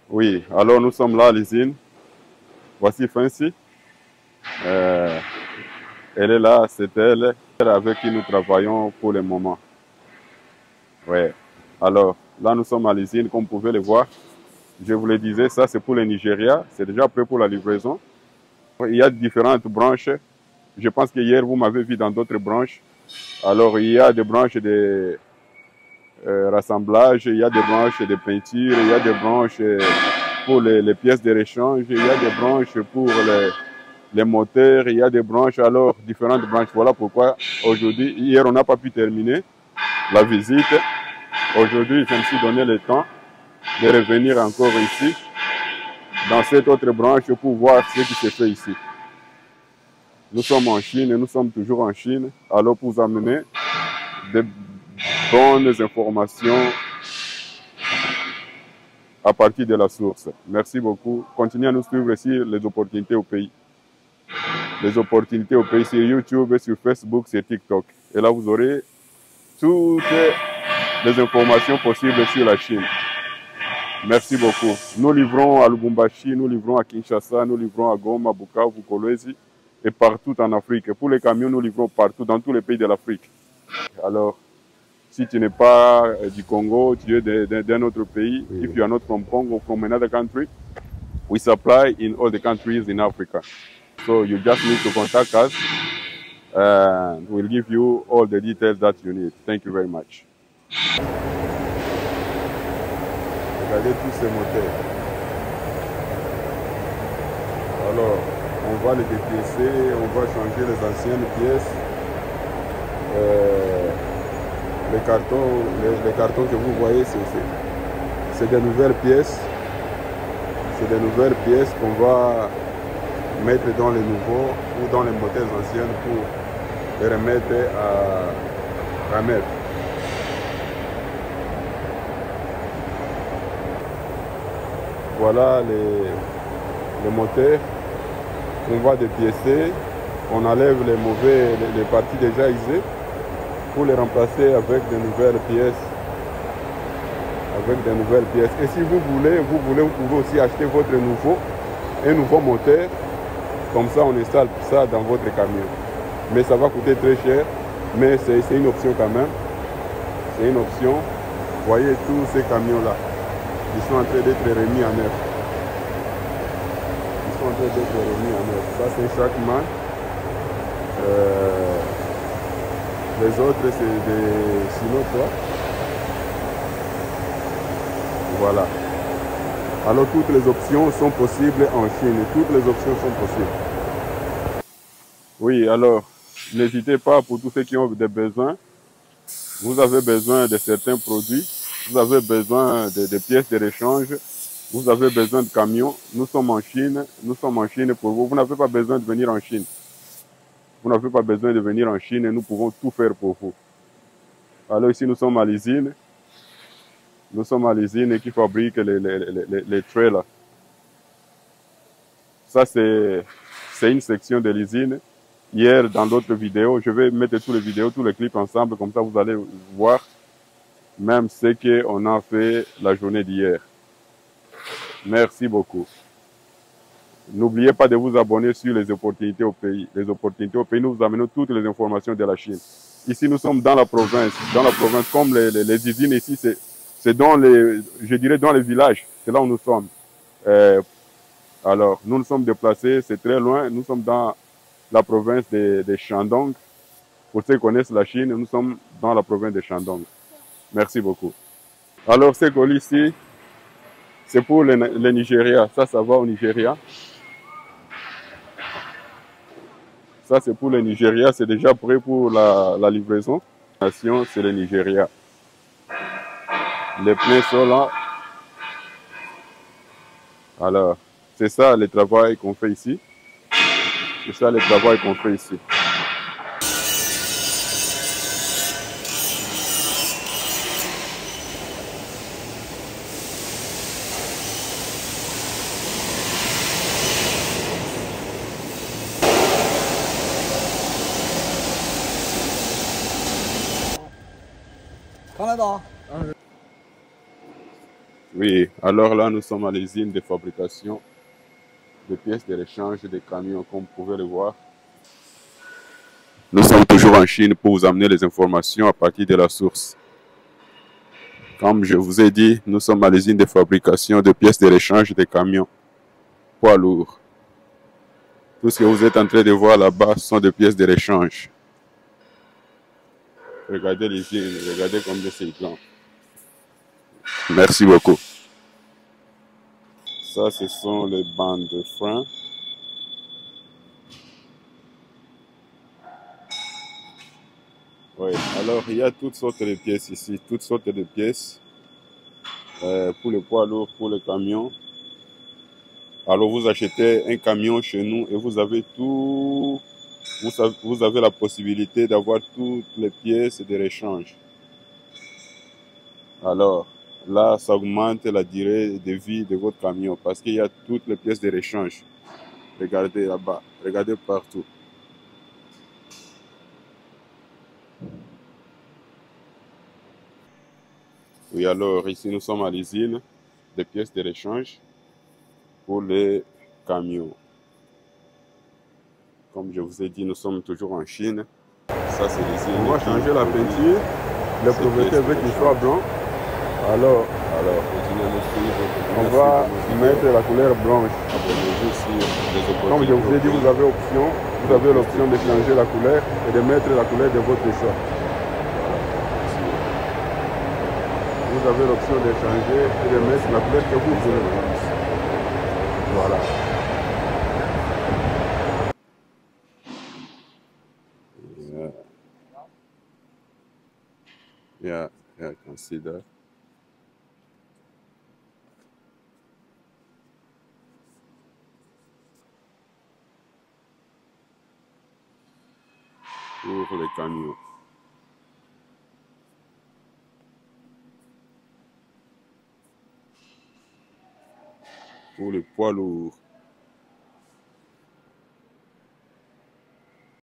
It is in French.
Oui, alors nous sommes là à l'usine. Voici Fancy. Euh, Elle est là, c'est elle avec qui nous travaillons pour le moment. Ouais. Alors, là nous sommes à l'usine, comme vous pouvez le voir. Je vous le disais, ça c'est pour le Nigeria. C'est déjà prêt pour la livraison. Il y a différentes branches. Je pense que hier vous m'avez vu dans d'autres branches. Alors, il y a des branches de rassemblage, il y a des branches de peinture, il y a des branches pour les pièces de rechange, il y a des branches pour les moteurs, il y a des branches, alors différentes branches. Voilà pourquoi aujourd'hui, hier on n'a pas pu terminer la visite. Aujourd'hui, je me suis donné le temps de revenir encore ici, dans cette autre branche, pour voir ce qui se fait ici. Nous sommes en Chine, nous sommes toujours en Chine, alors pour vous amener de bonnes informations à partir de la source. Merci beaucoup. Continuez à nous suivre sur les opportunités au pays. Les opportunités au pays sur YouTube, sur Facebook, sur TikTok. Et là, vous aurez toutes les informations possibles sur la Chine. Merci beaucoup. Nous livrons à Lubumbashi, nous livrons à Kinshasa, nous livrons à Goma, Bukavu, Kolwezi et partout en Afrique. Pour les camions, nous livrons partout, dans tous les pays de l'Afrique. Alors, si tu n'es pas du Congo, tu es d'un autre pays, if you are not from Congo, from another country, we supply in all the countries in Africa. So you just need to contact us and we'll give you all the details that you need. Thank you very much. Regardez tous ces moteurs. Alors, on va les dépiécer, on va changer les anciennes pièces. Les cartons que vous voyez, c'est des nouvelles pièces. C'est des nouvelles pièces qu'on va mettre dans les nouveaux ou dans les moteurs anciennes pour les remettre à mettre. Voilà les moteurs qu'on va dépiécer. On enlève les parties déjà usées pour les remplacer avec de nouvelles pièces. Et si vous voulez, vous pouvez aussi acheter un nouveau moteur. Comme ça, on installe ça dans votre camion. Mais ça va coûter très cher. Mais c'est une option quand même. C'est une option. Vous voyez tous ces camions-là. Ils sont en train d'être remis en neuf. Ça, c'est chaque man. Les autres, c'est des sinois. Voilà. Alors, toutes les options sont possibles en Chine. Toutes les options sont possibles. Oui, alors, n'hésitez pas pour tous ceux qui ont des besoins. Vous avez besoin de certains produits. Vous avez besoin de pièces de rechange. Vous avez besoin de camions. Nous sommes en Chine. Nous sommes en Chine pour vous. Vous n'avez pas besoin de venir en Chine. Vous n'avez pas besoin de venir en Chine et nous pouvons tout faire pour vous. Alors ici, nous sommes à l'usine. Nous sommes à l'usine qui fabrique les trailers. Ça, c'est une section de l'usine. Hier, dans d'autres vidéos, je vais mettre toutes les vidéos, tous les clips ensemble. Comme ça, vous allez voir même ce qu'on a fait la journée d'hier. Merci beaucoup. N'oubliez pas de vous abonner sur les opportunités au pays. Les opportunités au pays, nous vous amenons toutes les informations de la Chine. Ici, nous sommes dans la province. Dans la province, comme les usines ici, c'est dans je dirais dans les villages. C'est là où nous sommes. Alors, nous nous sommes déplacés, c'est très loin. Nous sommes dans la province de Shandong. Pour ceux qui connaissent la Chine, nous sommes dans la province de Shandong. Merci beaucoup. Alors, ce colis ici, c'est pour le Nigeria. Ça va au Nigeria. Ça, c'est pour le Nigeria. C'est déjà prêt pour la livraison. C'est le Nigeria. Les pneus sont là. Alors, c'est ça le travail qu'on fait ici. C'est ça le travail qu'on fait ici. Oui. Oui, alors là, nous sommes à l'usine de fabrication de pièces de rechange des camions, comme vous pouvez le voir. Nous sommes toujours en Chine pour vous amener les informations à partir de la source. Comme je vous ai dit, nous sommes à l'usine de fabrication de pièces de rechange des camions poids lourds. Tout ce que vous êtes en train de voir là-bas sont des pièces de rechange. Regardez l'usine, regardez combien c'est grand. Merci beaucoup. Ça, ce sont les bandes de frein. Oui, alors il y a toutes sortes de pièces ici, toutes sortes de pièces pour les poids lourds, pour les camions. Alors vous achetez un camion chez nous et vous avez tout, vous avez la possibilité d'avoir toutes les pièces de rechange. Alors là, ça augmente la durée de vie de votre camion parce qu'il y a toutes les pièces de rechange. Regardez là-bas, regardez partout. Oui, alors ici nous sommes à l'usine des pièces de rechange pour les camions. Comme je vous ai dit, nous sommes toujours en Chine. Ça, c'est l'usine. On va changer la peinture. Le propriétaire veut qu'il soit blanc. Alors, continuez à nous suivre. On va mettre la couleur blanche. Comme je vous ai dit, vous avez l'option de changer la couleur et de mettre la couleur de votre choix. Vous avez l'option de changer et de mettre la couleur que vous voulez. Voilà. Yeah, I can see that. Pour les camions. Pour les poids lourds.